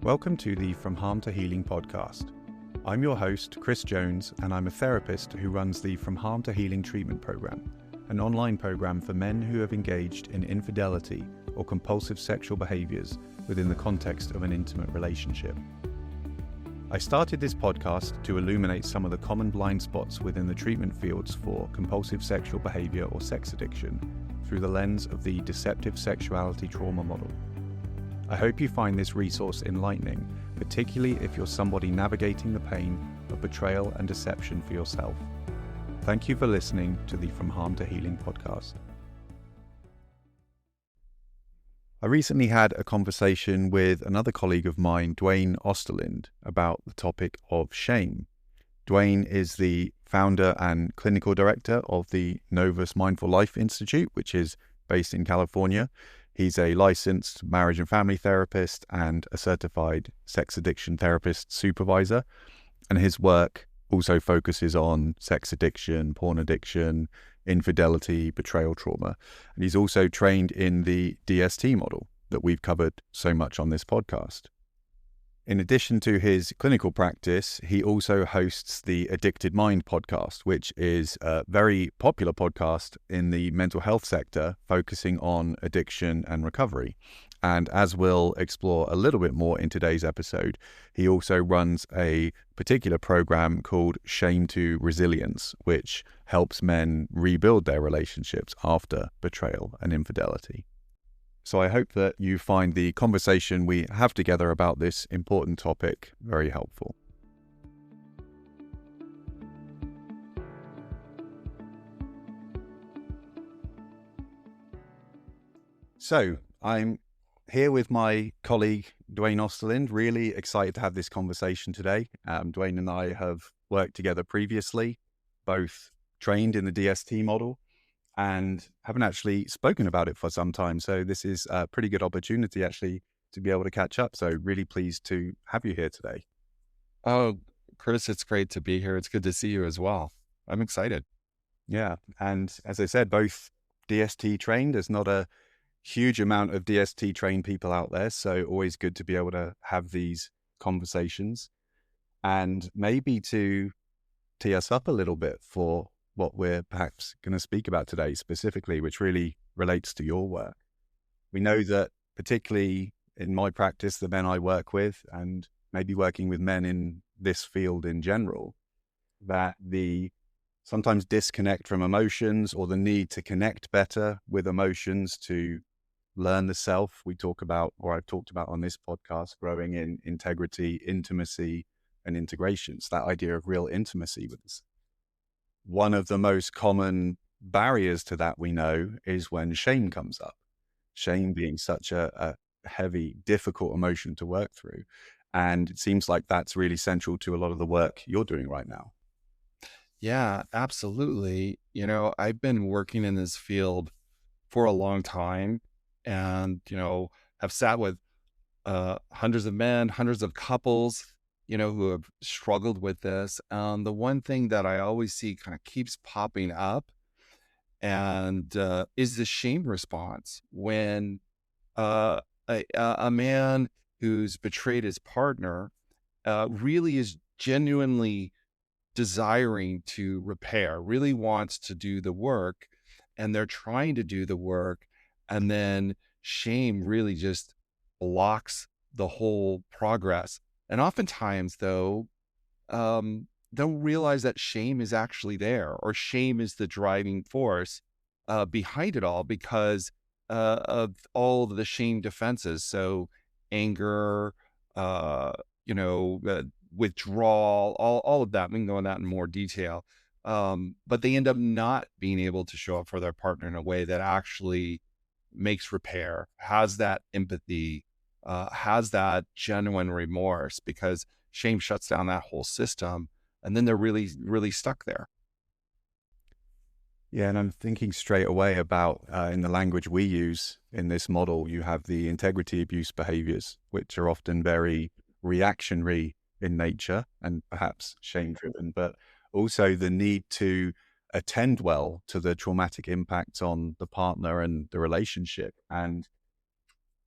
Welcome to the From Harm to Healing podcast. I'm your host, Chris Jones, and I'm a therapist who runs the From Harm to Healing treatment program, an online program for men who have engaged in infidelity or compulsive sexual behaviors within the context of an intimate relationship. I started this podcast to illuminate some of the common blind spots within the treatment fields for compulsive sexual behavior or sex addiction through the lens of the deceptive sexuality trauma model. I hope you find this resource enlightening, particularly if you're somebody navigating the pain of betrayal and deception for yourself. Thank you for listening to the From Harm to Healing podcast. I recently had a conversation with another colleague of mine, Duane Osterlind, about the topic of shame. Duane is the founder and clinical director of the Novus Mindful Life Institute, which is based in California. He's a licensed marriage and family therapist and a certified sex addiction therapist supervisor. And his work also focuses on sex addiction, porn addiction, infidelity, betrayal trauma. And he's also trained in the DST model that we've covered so much on this podcast. In addition to his clinical practice, he also hosts the Addicted Mind podcast, which is a very popular podcast in the mental health sector, focusing on addiction and recovery. And as we'll explore a little bit more in today's episode, he also runs a particular program called Shame to Resilience, which helps men rebuild their relationships after betrayal and infidelity. So I hope that you find the conversation we have together about this important topic very helpful. So I'm here with my colleague, Duane Osterlind, really excited to have this conversation today. Duane and I have worked together previously, both trained in the DST model, and haven't actually spoken about it for some time. So this is a pretty good opportunity actually to be able to catch up. So really pleased to have you here today. Oh, Chris, it's great to be here. It's good to see you as well. I'm excited. Yeah. And as I said, both DST trained. There's not a huge amount of DST trained people out there. So always good to be able to have these conversations and maybe to tee us up a little bit for what we're perhaps going to speak about today specifically, which really relates to your work. We know that particularly in my practice, the men I work with, and maybe working with men in this field in general, that the sometimes disconnect from emotions or the need to connect better with emotions to learn the self we talk about, or I've talked about on this podcast, growing in integrity, intimacy, and integrations, that idea of real intimacy with us. One of the most common barriers to that we know is when shame comes up. Shame being such a heavy, difficult emotion to work through. And it seems like that's really central to a lot of the work you're doing right now. Yeah, absolutely. I've been working in this field for a long time and, have sat with hundreds of men, hundreds of couples, who have struggled with this. The one thing that I always see kind of keeps popping up and is the shame response when a man who's betrayed his partner really is genuinely desiring to repair, really wants to do the work, and they're trying to do the work, and then shame really just blocks the whole progress. And oftentimes, though, don't realize that shame is actually there, or shame is the driving force behind it all because of all of the shame defenses. So anger, withdrawal, all of that. We can go into that in more detail. But they end up not being able to show up for their partner in a way that actually makes repair, has that empathy, has that genuine remorse, because shame shuts down that whole system. And then they're really, really stuck there. Yeah, and I'm thinking straight away about, in the language we use in this model, you have the integrity abuse behaviors, which are often very reactionary in nature and perhaps shame-driven, but also the need to attend well to the traumatic impacts on the partner and the relationship. And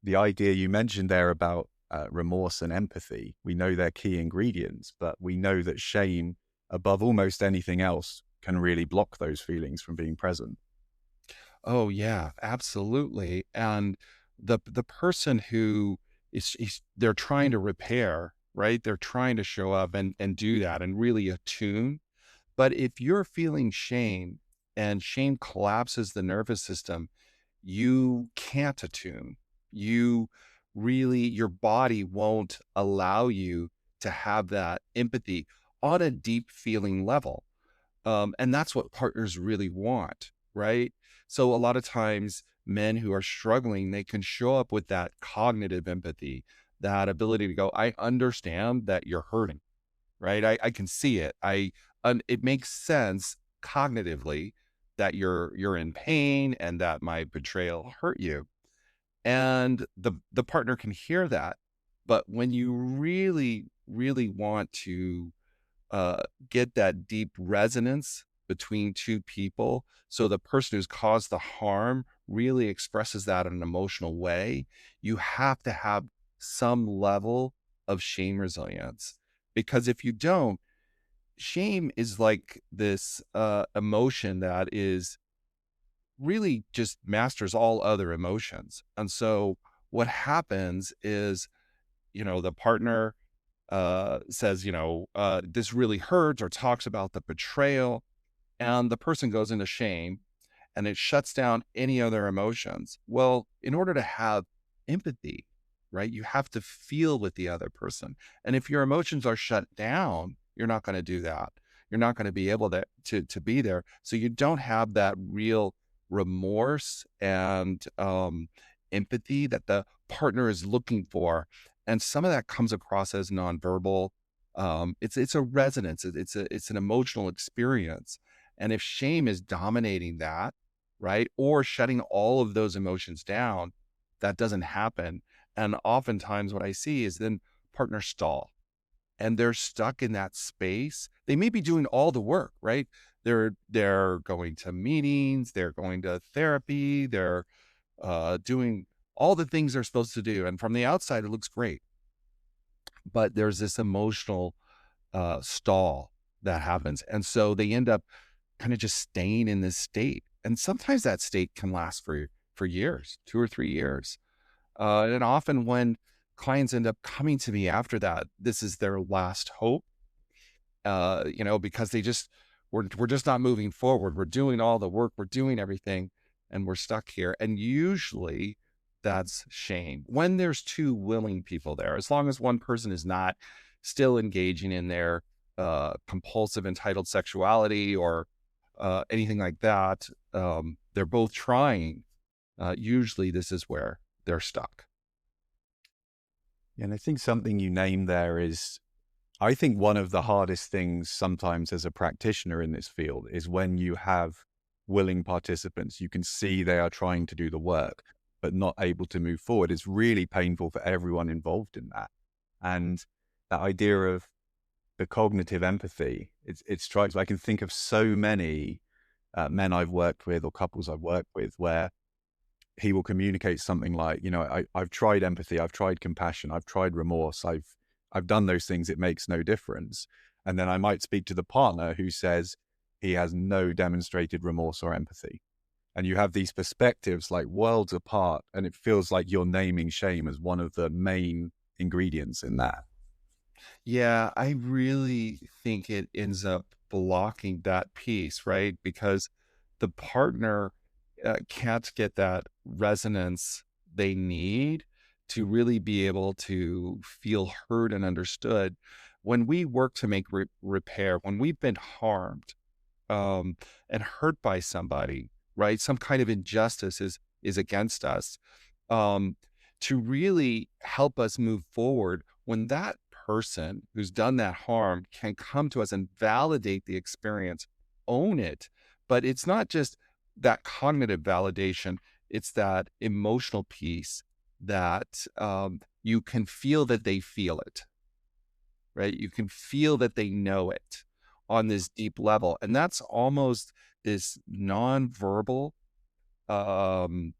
the idea you mentioned there about remorse and empathy. We know they're key ingredients, but we know that shame, above almost anything else, can really block those feelings from being present. Oh yeah, absolutely. And the person who is they're trying to repair, right? They're trying to show up and do that and really attune. But if you're feeling shame and shame collapses the nervous system, you can't attune. You really, your body won't allow you to have that empathy on a deep feeling level. And that's what partners really want, right? So a lot of times, men who are struggling, they can show up with that cognitive empathy, that ability to go, I understand that you're hurting, right? I can see it. It makes sense cognitively that you're in pain and that my betrayal hurt you. And the partner can hear that. But when you really, really want to uh, get that deep resonance between two people. So the person who's caused the harm really expresses that in an emotional way. You have to have some level of shame resilience. Because if you don't, shame is like this emotion that is really just masters all other emotions. And so what happens is, the partner says, this really hurts, or talks about the betrayal, and the person goes into shame and it shuts down any other emotions. Well, in order to have empathy, right, you have to feel with the other person. And if your emotions are shut down, you're not going to do that. You're not going to be able to be there. So you don't have that real remorse and empathy that the partner is looking for. And some of that comes across as nonverbal. It's a resonance. It's an emotional experience. And if shame is dominating that, right, or shutting all of those emotions down, that doesn't happen. And oftentimes, what I see is then partners stall and they're stuck in that space. They may be doing all the work, right? They're going to meetings, they're going to therapy, they're doing all the things they're supposed to do, and from the outside, it looks great. But there's this emotional stall that happens, and so they end up kind of just staying in this state. And sometimes that state can last for years, 2 or 3 years. And often when clients end up coming to me after that, this is their last hope, because we're just not moving forward. We're doing all the work, we're doing everything, and we're stuck here. And usually that's shame. When there's two willing people there, as long as one person is not still engaging in their compulsive entitled sexuality or anything like that, they're both trying. Usually this is where they're stuck. And I think something you named there is, I think one of the hardest things sometimes as a practitioner in this field is when you have willing participants, you can see they are trying to do the work, but not able to move forward. It's really painful for everyone involved in that. And that idea of the cognitive empathy, it strikes me. I can think of so many men I've worked with or couples I've worked with where he will communicate something like, I've tried empathy, I've tried compassion, I've tried remorse, I've done those things, it makes no difference. And then I might speak to the partner who says he has no demonstrated remorse or empathy. And you have these perspectives like worlds apart, and it feels like you're naming shame as one of the main ingredients in that. Yeah, I really think it ends up blocking that piece, right? Because the partner can't get that resonance they need to really be able to feel heard and understood. When we work to make repair, when we've been harmed, um, and hurt by somebody, right? Some kind of injustice is against us. Um, to really help us move forward, when that person who's done that harm can come to us and validate the experience, own it, but it's not just that cognitive validation; it's that emotional piece that you can feel that they feel it, right? You can feel that they know it on this deep level. And that's almost this nonverbal um,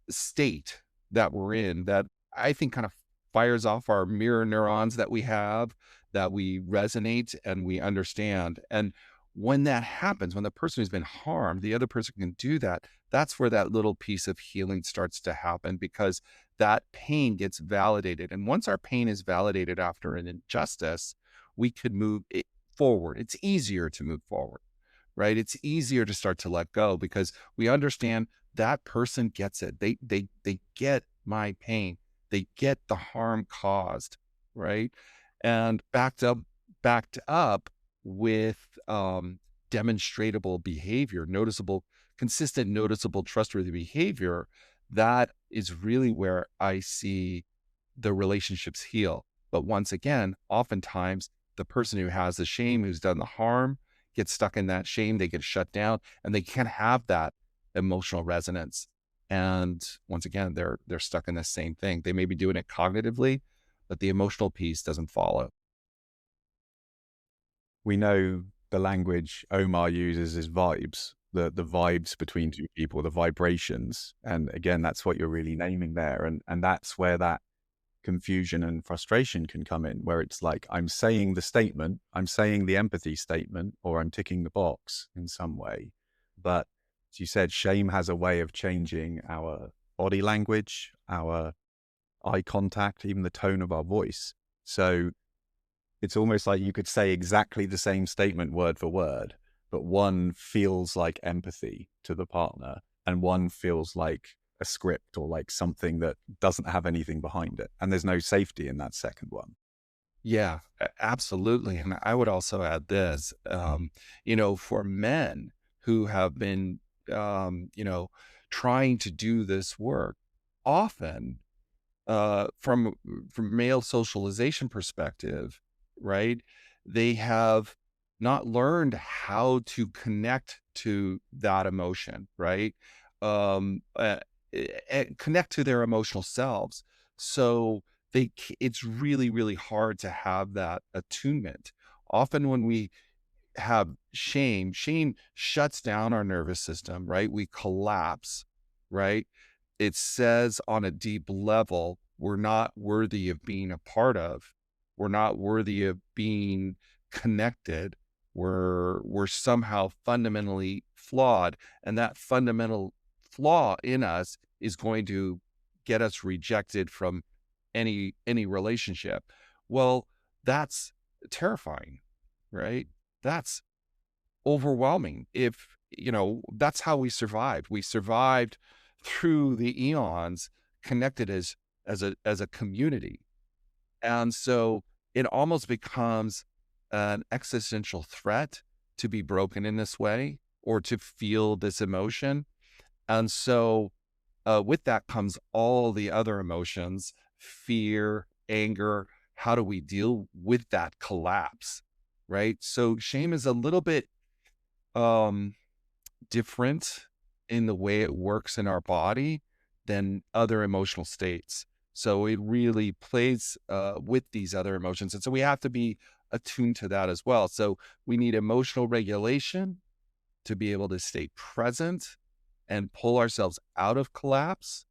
state that we're in that I think kind of fires off our mirror neurons that we have, that we resonate and we understand. And when that happens, when the person who's been harmed, the other person can do that, that's where that little piece of healing starts to happen, because that pain gets validated. And once our pain is validated after an injustice, we could move it forward. It's easier to move forward, right? It's easier to start to let go because we understand that person gets it. They get my pain. They get the harm caused, right? And backed up with demonstrable behavior, noticeable, consistent, noticeable, trustworthy behavior. That is really where I see the relationships heal. But once again, oftentimes the person who has the shame, who's done the harm, gets stuck in that shame, they get shut down, and they can't have that emotional resonance. And once again, they're stuck in the same thing. They may be doing it cognitively, but the emotional piece doesn't follow. We know the language Omar uses is vibes, the vibes between two people, the vibrations. And again, that's what you're really naming there. And that's where that confusion and frustration can come in, where it's like, I'm saying the statement, I'm saying the empathy statement, or I'm ticking the box in some way. But as you said, shame has a way of changing our body language, our eye contact, even the tone of our voice. So it's almost like you could say exactly the same statement word for word, but one feels like empathy to the partner and one feels like a script or like something that doesn't have anything behind it. And there's no safety in that second one. Yeah, absolutely. And I would also add this, for men who have been, trying to do this work, often from male socialization perspective, right? They have not learned how to connect to that emotion, right? Um, uh, Connect to their emotional selves. So it's really, really hard to have that attunement. Often when we have shame shuts down our nervous system, right? We collapse, right? It says on a deep level, we're not worthy of being a part of. We're not worthy of being connected. We're somehow fundamentally flawed. And that fundamental flaw in us is going to get us rejected from any relationship. Well, that's terrifying, right? That's overwhelming. If, that's how we survived. We survived through the eons connected as a community. And so it almost becomes an existential threat to be broken in this way or to feel this emotion. And so with that comes all the other emotions, fear, anger. How do we deal with that collapse? Right. So shame is a little bit um, different in the way it works in our body than other emotional states. So it really plays with these other emotions. And so we have to be attuned to that as well. So we need emotional regulation to be able to stay present and pull ourselves out of collapse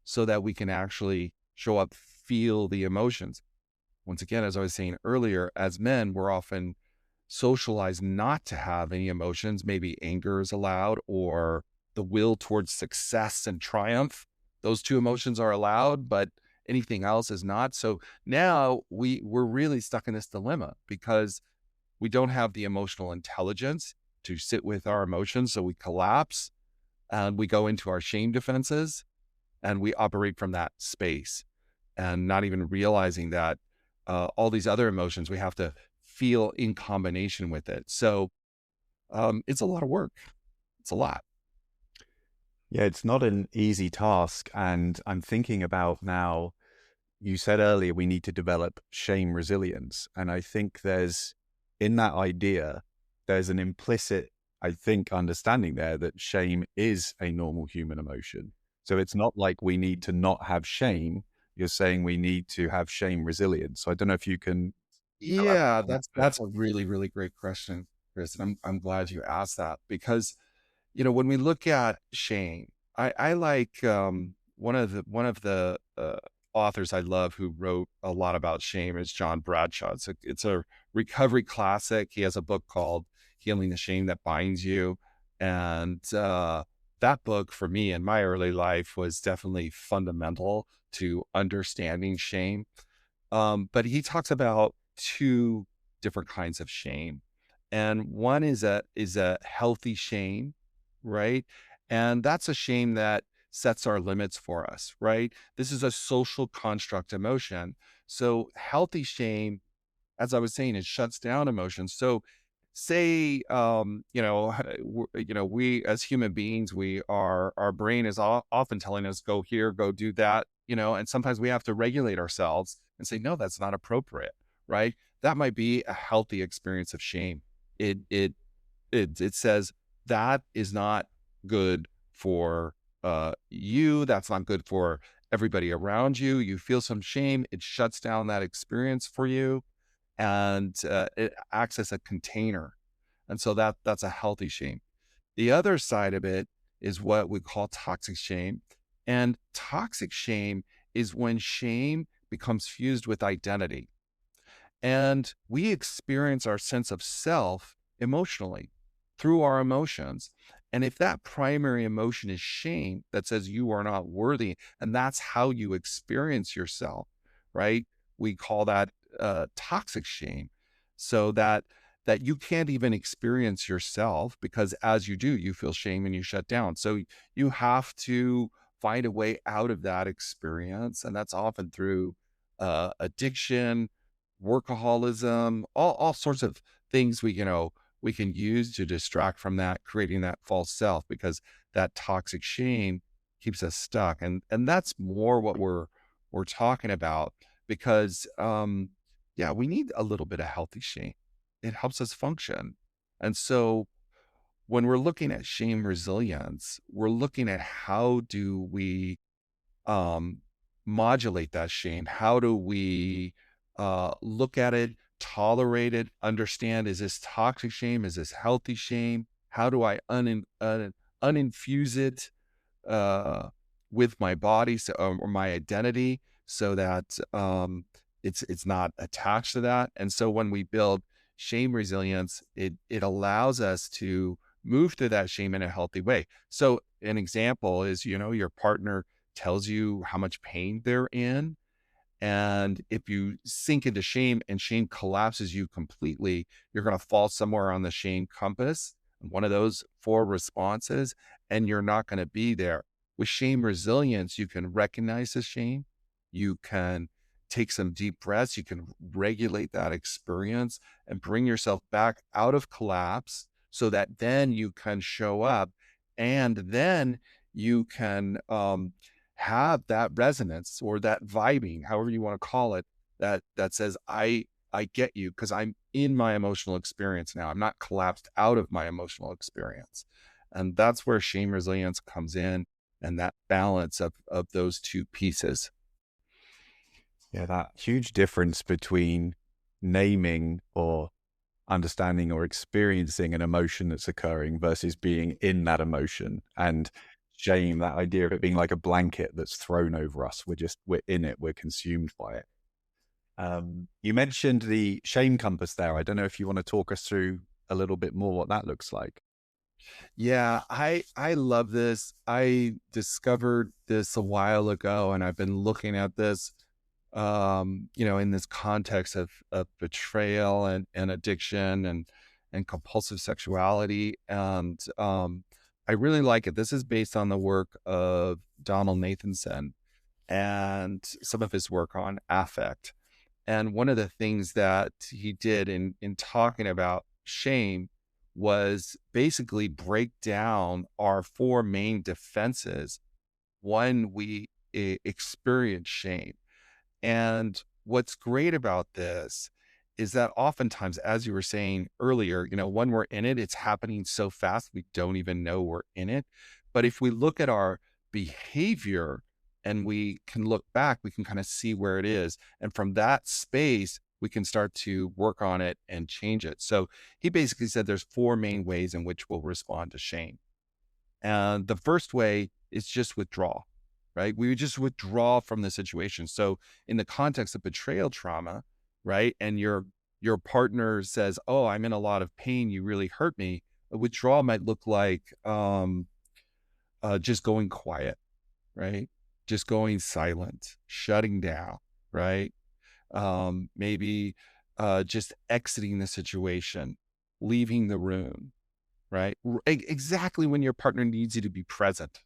so that we can actually show up, feel the emotions. Once again, as I was saying earlier, as men, we're often socialized not to have any emotions. Maybe anger is allowed, or the will towards success and triumph. Those two emotions are allowed, but anything else is not. So now we're really stuck in this dilemma because we don't have the emotional intelligence to sit with our emotions. So we collapse and we go into our shame defenses and we operate from that space and not even realizing that all these other emotions we have to feel in combination with it. So it's a lot of work. It's a lot. Yeah, it's not an easy task. And I'm thinking about now, you said earlier, we need to develop shame resilience. And I think in that idea, there's an implicit, I think, understanding there that shame is a normal human emotion. So it's not like we need to not have shame. You're saying we need to have shame resilience. So I don't know if you can elaborate Yeah, on that that's a bit. that's a really, really great question, Chris. And I'm glad you asked that because when we look at shame, I like one of the authors I love who wrote a lot about shame is John Bradshaw. It's a recovery classic. He has a book called Healing the Shame That Binds You. And that book for me in my early life was definitely fundamental to understanding shame. But he talks about two different kinds of shame. And one is a healthy shame, right? And that's a shame that sets our limits for us, right? This is a social construct emotion. So healthy shame, as I was saying, it shuts down emotions. So say, we as human beings, our brain is often telling us, go here, go do that, and sometimes we have to regulate ourselves and say, no, that's not appropriate, right? That might be a healthy experience of shame. It says that is not good for you. That's not good for everybody around you. You feel some shame. It shuts down that experience for you, and it acts as a container. And so that's a healthy shame. The other side of it is what we call toxic shame. And toxic shame is when shame becomes fused with identity. And we experience our sense of self emotionally through our emotions. And if that primary emotion is shame that says you are not worthy, and that's how you experience yourself, right? We call that toxic shame. So that you can't even experience yourself because as you do, you feel shame and you shut down. So you have to find a way out of that experience. And that's often through addiction, workaholism, all sorts of things we can use to distract from that, creating that false self because that toxic shame keeps us stuck. And that's more what we're talking about because yeah, we need a little bit of healthy shame. It helps us function. And so when we're looking at shame resilience, we're looking at how do we um, modulate that shame? How do we look at it, tolerate it, understand, is this toxic shame? Is this healthy shame? How do I uninfuse it uh, with my body or my identity so that it's not attached to that? And so when we build shame resilience, it allows us to move through that shame in a healthy way. So an example is, your partner tells you how much pain they're in. And if you sink into shame and shame collapses you completely, you're going to fall somewhere on the shame compass, one of those four responses, and you're not going to be there. With shame resilience, you can recognize the shame. You can take some deep breaths. You can regulate that experience and bring yourself back out of collapse so that then you can show up and then you can have that resonance or that vibing, however you want to call it, that says, I get you because I'm in my emotional experience now. I'm not collapsed out of my emotional experience. And that's where shame resilience comes in and that balance of those two pieces. Yeah, that huge difference between naming or understanding or experiencing an emotion that's occurring versus being in that emotion. And shame, that idea of it being like a blanket that's thrown over us. We're in it, we're consumed by it. You mentioned the shame compass there. I don't know if you want to talk us through a little bit more what that looks like. Yeah, I love this. I discovered this a while ago and I've been looking at this in this context of betrayal and addiction and compulsive sexuality. And I really like it. This is based on the work of Donald Nathanson and some of his work on affect. And one of the things that he did in talking about shame was basically break down our four main defenses when we experience shame. And what's great about this is that oftentimes, as you were saying earlier, when we're in it, it's happening so fast, we don't even know we're in it. But if we look at our behavior and we can look back, we can kind of see where it is. And from that space, we can start to work on it and change it. So he basically said there's four main ways in which we'll respond to shame. And the first way is just withdrawal. right? We would just withdraw from the situation. So in the context of betrayal trauma, right, and your partner says, "Oh, I'm in a lot of pain. You really hurt me." A withdrawal might look like just going quiet, right? Just going silent, shutting down, right? Maybe just exiting the situation, leaving the room, right? Exactly when your partner needs you to be present,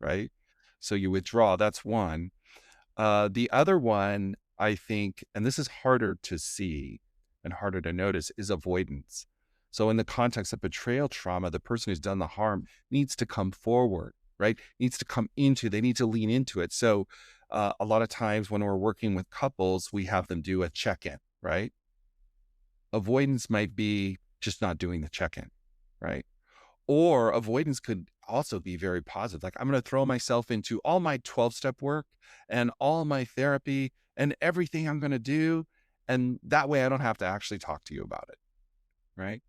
right? So you withdraw. That's one. The other one, I think, and this is harder to see and harder to notice, is avoidance. So, in the context of betrayal trauma, the person who's done the harm needs to come forward, right? Needs to come into, they need to lean into it. So, a lot of times when we're working with couples, we have them do a check in, right? Avoidance might be just not doing the check in, right? Or avoidance could also be very positive. Like, I'm going to throw myself into all my 12-step work and all my therapy and everything I'm going to do. And that way I don't have to actually talk to you about it. Right.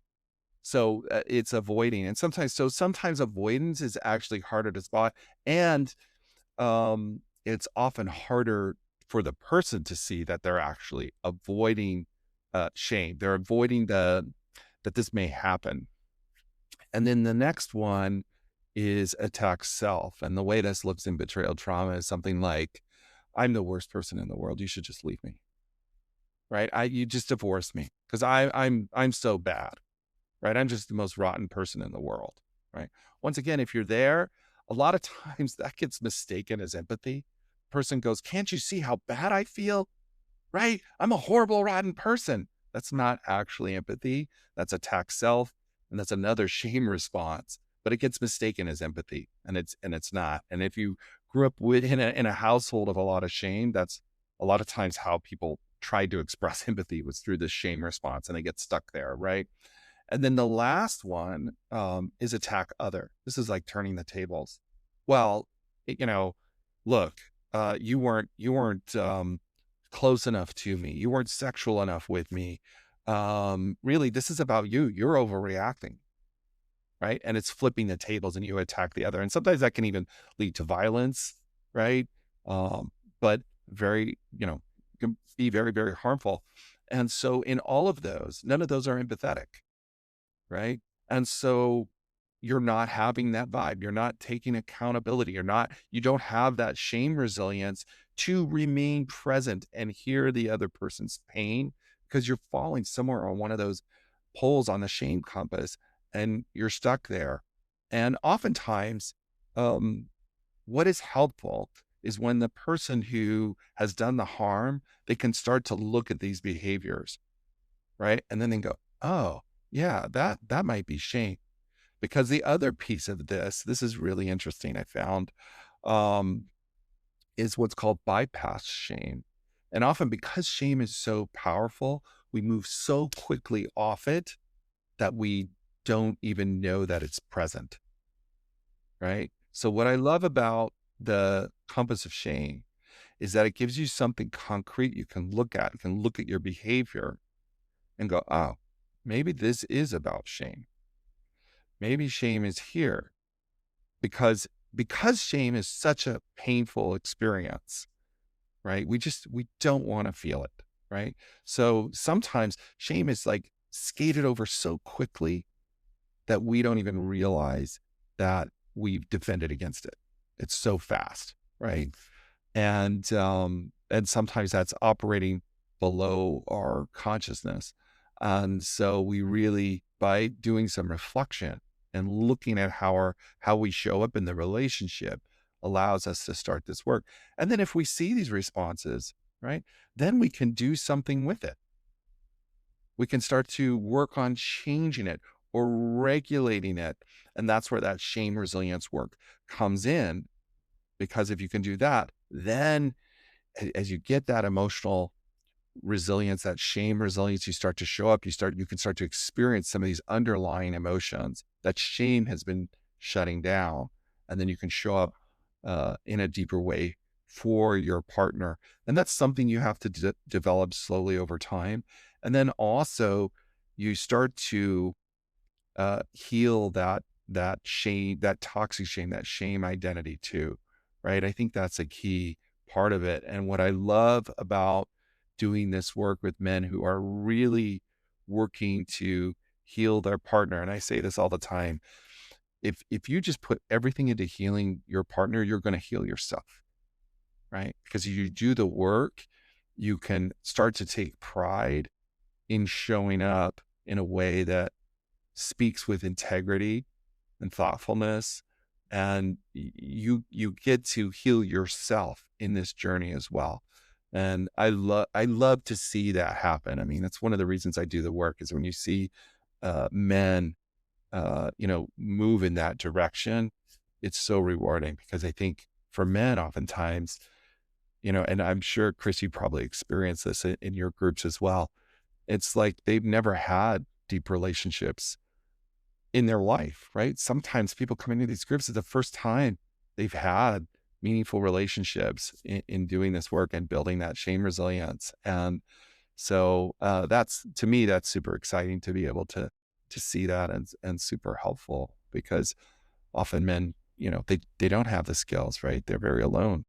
So it's avoiding. And sometimes avoidance is actually harder to spot. And it's often harder for the person to see that they're actually avoiding shame. They're avoiding that this may happen. And then the next one is attack self. And the way this looks in betrayal trauma is something like, I'm the worst person in the world. You should just leave me. Right. You just divorce me because I'm so bad. Right. I'm just the most rotten person in the world. Right. Once again, if you're there, a lot of times that gets mistaken as empathy. Person goes, can't you see how bad I feel? Right? I'm a horrible, rotten person. That's not actually empathy. That's attack self. And that's another shame response, but it gets mistaken as empathy and it's not. And if you grew up in a household of a lot of shame, that's a lot of times how people try to express empathy was through this shame response and they get stuck there. Right. And then the last one is attack other. This is like turning the tables. Well, you know, look, you weren't close enough to me. You weren't sexual enough with me. Really, this is about you. You're overreacting, right? And it's flipping the tables and you attack the other. And sometimes that can even lead to violence, right? But very, can be very, very harmful. And so in all of those, none of those are empathetic, right? And so you're not having that vibe. You're not taking accountability. You don't have that shame resilience to remain present and hear the other person's pain because you're falling somewhere on one of those poles on the shame compass and you're stuck there. And oftentimes, um, what is helpful is when the person who has done the harm, they can start to look at these behaviors, right? And then they go, oh, yeah, that might be shame. Because the other piece of this is really interesting, I found, um, is what's called bypass shame. And often because shame is so powerful, we move so quickly off it that we don't even know that it's present, right? So what I love about the compass of shame is that it gives you something concrete you can look at. You can look at your behavior and go, oh, maybe this is about shame. Maybe shame is here because shame is such a painful experience, right? We don't want to feel it, right? So sometimes shame is like skated over so quickly that we don't even realize that we've defended against it. It's so fast, right? And sometimes that's operating below our consciousness. And so we really, by doing some reflection and looking at how we show up in the relationship, allows us to start this work. And then if we see these responses, right, then we can do something with it. We can start to work on changing it or regulating it. And that's where that shame resilience work comes in. Because if you can do that, then as you get that emotional resilience, that shame resilience, you start to show up, you can start to experience some of these underlying emotions that shame has been shutting down. And then you can show up in a deeper way for your partner. And that's something you have to develop slowly over time. And then also you start to heal that shame, that toxic shame, that shame identity too, right? I think that's a key part of it. And what I love about doing this work with men who are really working to heal their partner, and I say this all the time, if you just put everything into healing your partner, you're going to heal yourself, right? Because you do the work, you can start to take pride in showing up in a way that speaks with integrity and thoughtfulness, and you get to heal yourself in this journey as well. And I love to see that happen. I mean, that's one of the reasons I do the work, is when you see men move in that direction, it's so rewarding. Because I think for men, oftentimes, and I'm sure, Chris, you probably experienced this in your groups as well. It's like they've never had deep relationships in their life, right? Sometimes people come into these groups, it's the first time they've had meaningful relationships in doing this work and building that shame resilience. And so that's, to me, that's super exciting to be able to see that, and super helpful, because often men, they don't have the skills, right? They're very alone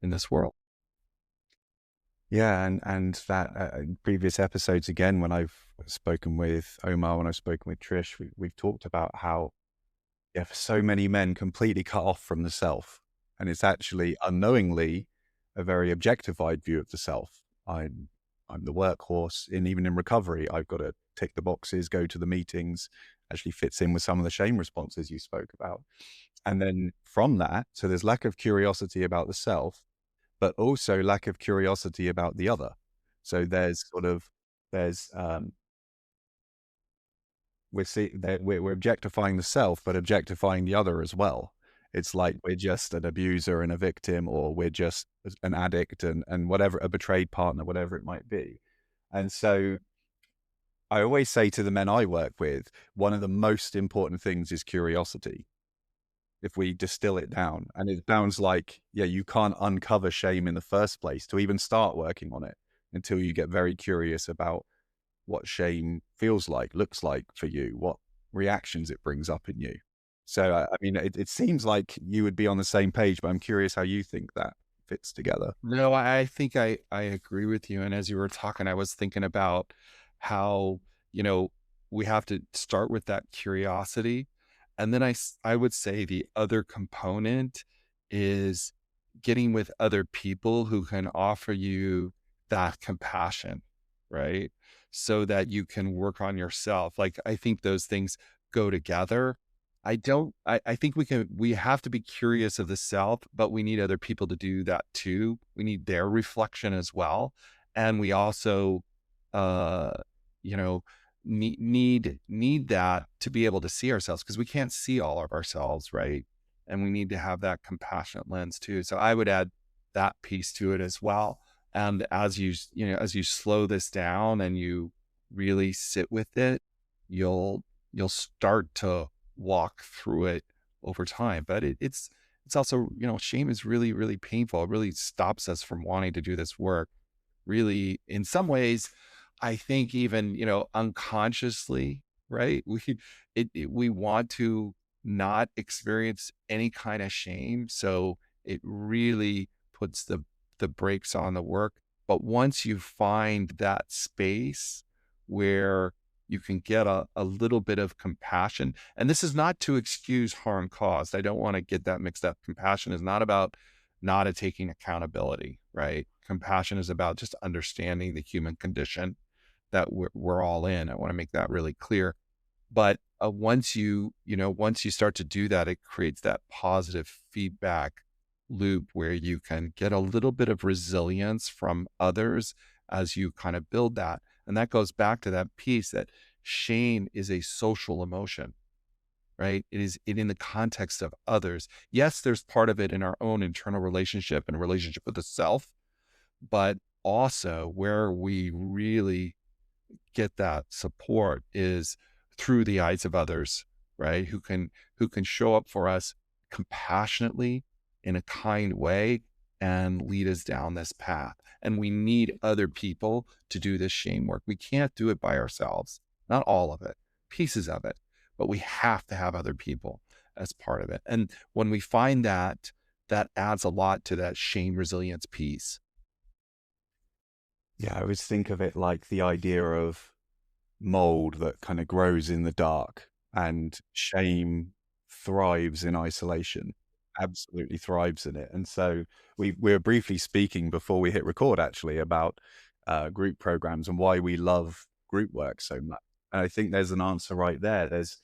in this world. Yeah, and that in previous episodes again, when I've spoken with Omar, when I've spoken with Trish, we've talked about how, yeah, for so many men, completely cut off from the self, and it's actually unknowingly a very objectified view of the self. I'm the workhorse, and even in recovery, I've got to tick the boxes, go to the meetings. Actually fits in with some of the shame responses you spoke about, and then from that, so there's lack of curiosity about the self, but also lack of curiosity about the other. So there's we're objectifying the self, but objectifying the other as well. It's like we're just an abuser and a victim, or we're just an addict and whatever, a betrayed partner, whatever it might be. And so I always say to the men I work with, one of the most important things is curiosity. If we distill it down, and it sounds like, yeah, you can't uncover shame in the first place to even start working on it until you get very curious about what shame feels like, looks like for you, what reactions it brings up in you. So, I mean, it seems like you would be on the same page, but I'm curious how you think that fits together. No, I think I agree with you. And as you were talking, I was thinking about how, you know, we have to start with that curiosity. And then I would say the other component is getting with other people who can offer you that compassion, right? So that you can work on yourself. Like, I think those things go together. I think we have to be curious of the self, but we need other people to do that too. We need their reflection as well. And we also, uh, you know, need that to be able to see ourselves, because we can't see all of ourselves, right? And we need to have that compassionate lens too. So I would add that piece to it as well. And as you slow this down and you really sit with it, you'll start to walk through it over time. But it's also, shame is really, really painful. It really stops us from wanting to do this work. Really, in some ways, I think even, unconsciously, right? We want to not experience any kind of shame. So it really puts the brakes on the work. But once you find that space where you can get a little bit of compassion. And this is not to excuse harm caused. I don't want to get that mixed up. Compassion is not about not taking accountability, right? Compassion is about just understanding the human condition that we're all in. I want to make that really clear. But once you start to do that, it creates that positive feedback loop where you can get a little bit of resilience from others as you kind of build that. And that goes back to that piece that shame is a social emotion, right? In the context of others. Yes, there's part of it in our own internal relationship and relationship with the self, but also where we really get that support is through the eyes of others, right? Who can show up for us compassionately in a kind way and lead us down this path. And we need other people to do this shame work. We can't do it by ourselves. Not all of it, pieces of it, but we have to have other people as part of it. And when we find that that adds a lot to that shame resilience piece. Yeah, I always think of it like the idea of mold that kind of grows in the dark, and shame thrives in isolation, absolutely thrives in it. And so we were briefly speaking before we hit record actually about group programs and why we love group work so much. And I think there's an answer right there. There's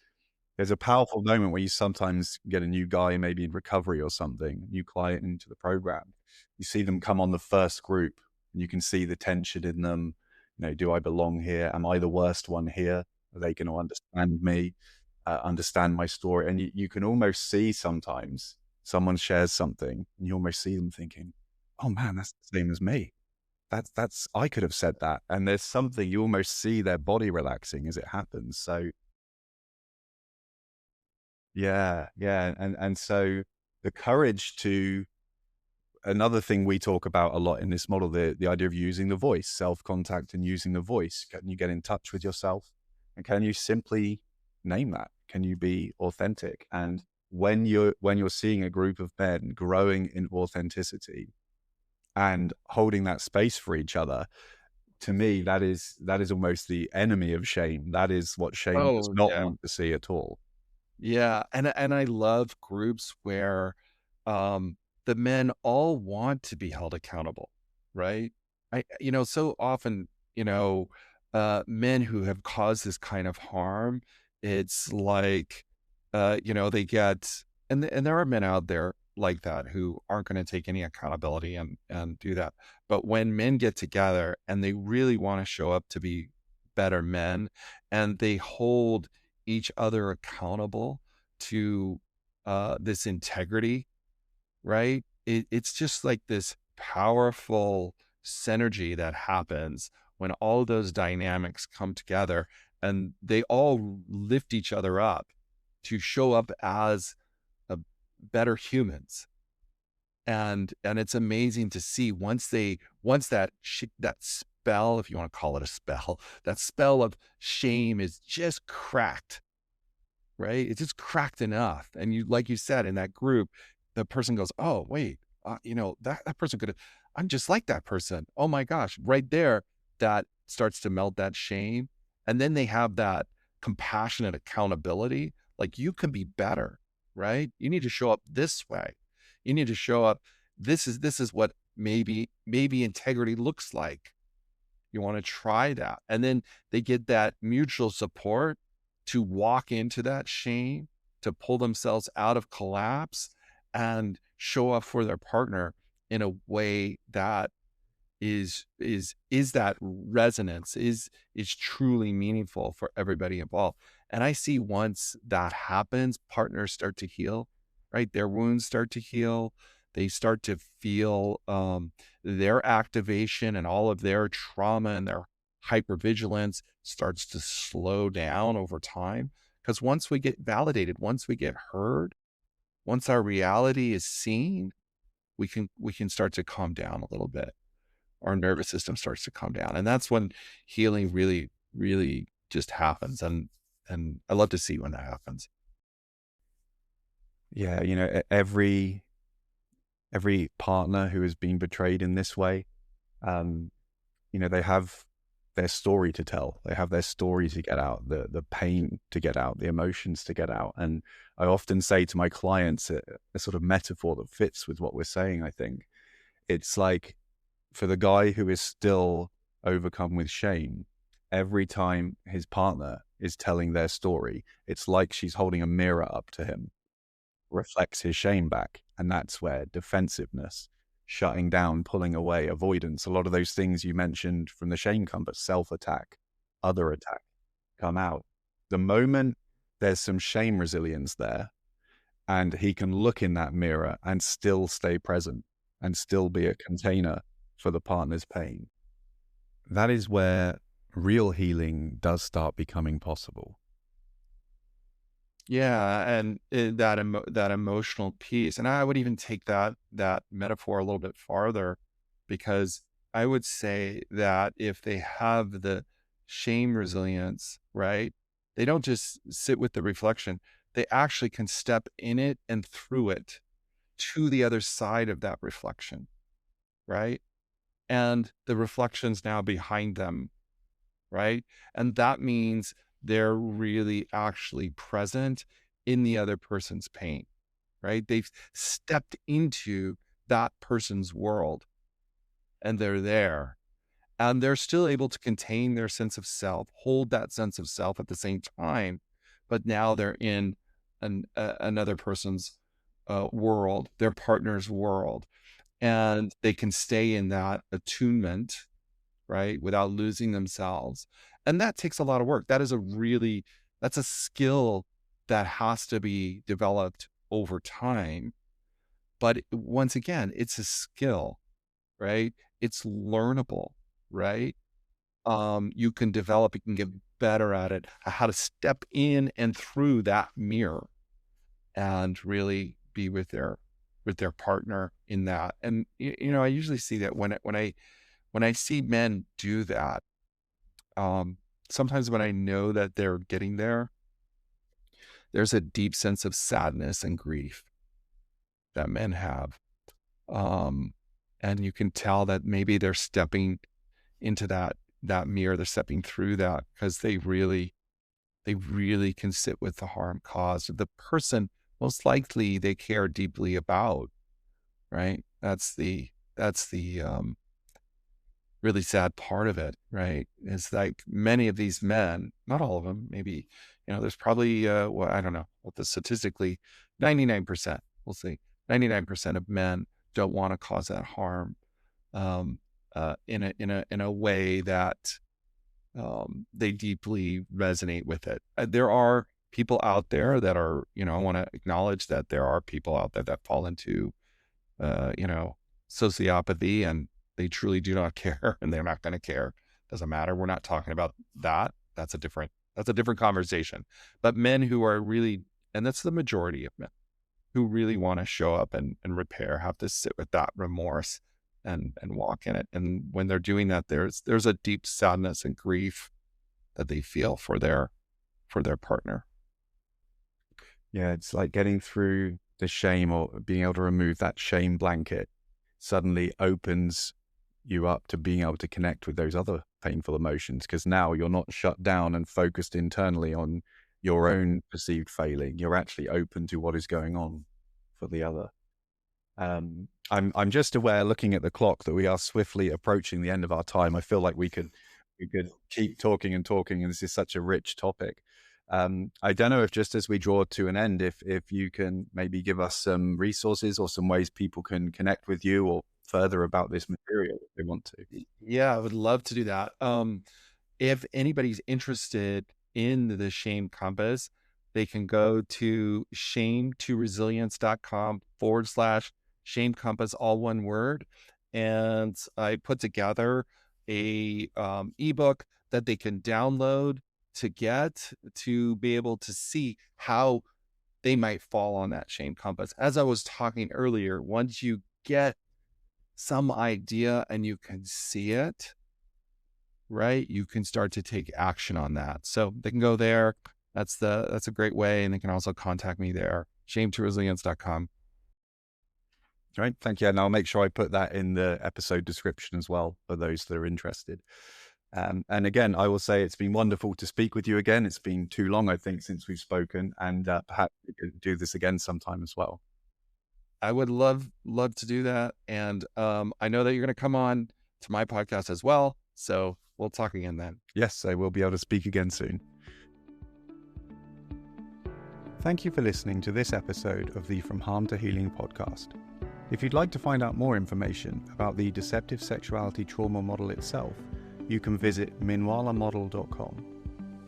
a powerful moment where you sometimes get a new guy, maybe in recovery or something, new client into the program. You see them come on the first group, and you can see the tension in them. You know, do I belong here? Am I the worst one here? Are they going to understand me, understand my story? And you can almost see sometimes someone shares something, and you almost see them thinking, "Oh man, that's the same as me. That's I could have said that." And there's something you almost see their body relaxing as it happens. So yeah, yeah, and so the courage to another thing we talk about a lot in this model, the idea of using the voice, self-contact and using the voice. Can you get in touch with yourself? And can you simply name that? Can you be authentic? And when you're seeing a group of men growing in authenticity and holding that space for each other, to me, that is almost the enemy of shame. That is what shame does Oh, not yeah. want to see at all. Yeah, and I love groups where, um, the men all want to be held accountable, right? So often, men who have caused this kind of harm, it's like, they get and there are men out there like that who aren't gonna take any accountability and do that. But when men get together and they really wanna show up to be better men, and they hold each other accountable to this integrity, right? It's just like this powerful synergy that happens when all those dynamics come together and they all lift each other up to show up as a better humans. And it's amazing to see once that spell, if you want to call it a spell, that spell of shame is just cracked, right? It's just cracked enough. And like you said, in that group, the person goes, "Oh, wait, that person could have, I'm just like that person. Oh my gosh." Right there, that starts to melt that shame. And then they have that compassionate accountability. Like, you can be better, right? You need to show up this way. You need to show up. This is what maybe integrity looks like. You want to try that. And then they get that mutual support to walk into that shame, to pull themselves out of collapse and show up for their partner in a way that is that resonance is truly meaningful for everybody involved. And I see once that happens, partners start to heal, right? Their wounds start to heal. They start to feel their activation and all of their trauma and their hypervigilance starts to slow down over time. Because once we get validated, once we get heard, once our reality is seen, we can start to calm down a little bit. Our nervous system starts to calm down. And that's when healing really, really just happens. And I love to see when that happens. Yeah, every partner who has been betrayed in this way, um, they have their story to tell. They have their story to get out, the pain to get out, the emotions to get out. And I often say to my clients a sort of metaphor that fits with what we're saying, I think. It's like for the guy who is still overcome with shame, every time his partner is telling their story, it's like she's holding a mirror up to him, reflects his shame back. And that's where defensiveness, shutting down, pulling away, avoidance, a lot of those things you mentioned from the shame come, but self-attack, other attack come out. The moment there's some shame resilience there, and he can look in that mirror and still stay present and still be a container for the partner's pain, that is where real healing does start becoming possible. Yeah, and that emotional piece, and I would even take that metaphor a little bit farther, because I would say that if they have the shame resilience, right, they don't just sit with the reflection; they actually can step in it and through it. to the other side of that reflection, right? And the reflection's now behind them, right? And that means they're really actually present in the other person's pain, right? They've stepped into that person's world and they're there. And they're still able to contain their sense of self, hold that sense of self at the same time, but now they're in another person's world, their partner's world, and they can stay in that attunement, right, without losing themselves. And that takes a lot of work. That's a skill that has to be developed over time. But once again, it's a skill, right? It's learnable, right? You can develop, you can get better at it, how to step in and through that mirror and really be with their partner in that. And I usually see that when I see men do that, sometimes when I know that they're getting there, there's a deep sense of sadness and grief that men have. Um, and you can tell that maybe they're stepping into that mirror, they're stepping through that because they really can sit with the harm caused. The person most likely they care deeply about, right? That's the really sad part of it, right? Is like many of these men, not all of them, maybe, there's probably, well, I don't know what the statistically, 99%, we'll see, 99% of men don't want to cause that harm, in a way that, they deeply resonate with it. There are people out there that are, I want to acknowledge that there are people out there that fall into, sociopathy and they truly do not care and they're not going to care. Doesn't matter. We're not talking about that. That's a different conversation. But men who are really, and that's the majority of men who really want to show up and repair, have to sit with that remorse and walk in it. And when they're doing that, there's a deep sadness and grief that they feel for their partner. Yeah, it's like getting through the shame or being able to remove that shame blanket suddenly opens you up to being able to connect with those other painful emotions, because now you're not shut down and focused internally on your own perceived failing. You're actually open to what is going on for the other. I'm just aware, looking at the clock, that we are swiftly approaching the end of our time. I feel like we could keep talking and talking, and this is such a rich topic. I don't know if, just as we draw to an end, if you can maybe give us some resources or some ways people can connect with you or further about this material if they want to. Yeah, I would love to do that. If anybody's interested in the Shame Compass, they can go to shame2resilience.com/Shame Compass, all one word. And I put together a ebook that they can download to be able to see how they might fall on that shame compass. As I was talking earlier, once you get some idea and you can see it, right, you can start to take action on that. So they can go there. That's a great way. And they can also contact me there, shame2resilience.com. Right. Thank you. And I'll make sure I put that in the episode description as well for those that are interested. And again, I will say it's been wonderful to speak with you again. It's been too long, I think, since we've spoken, and perhaps we could do this again sometime as well. I would love to do that. And I know that you're going to come on to my podcast as well. So we'll talk again then. Yes, I will be able to speak again soon. Thank you for listening to this episode of the From Harm to Healing podcast. If you'd like to find out more information about the deceptive sexuality trauma model itself, you can visit minwalamodel.com.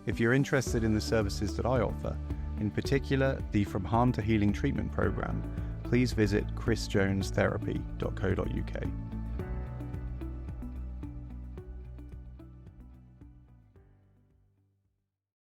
If you're interested in the services that I offer, in particular the From Harm to Healing treatment program, please visit chrisjonestherapy.co.uk.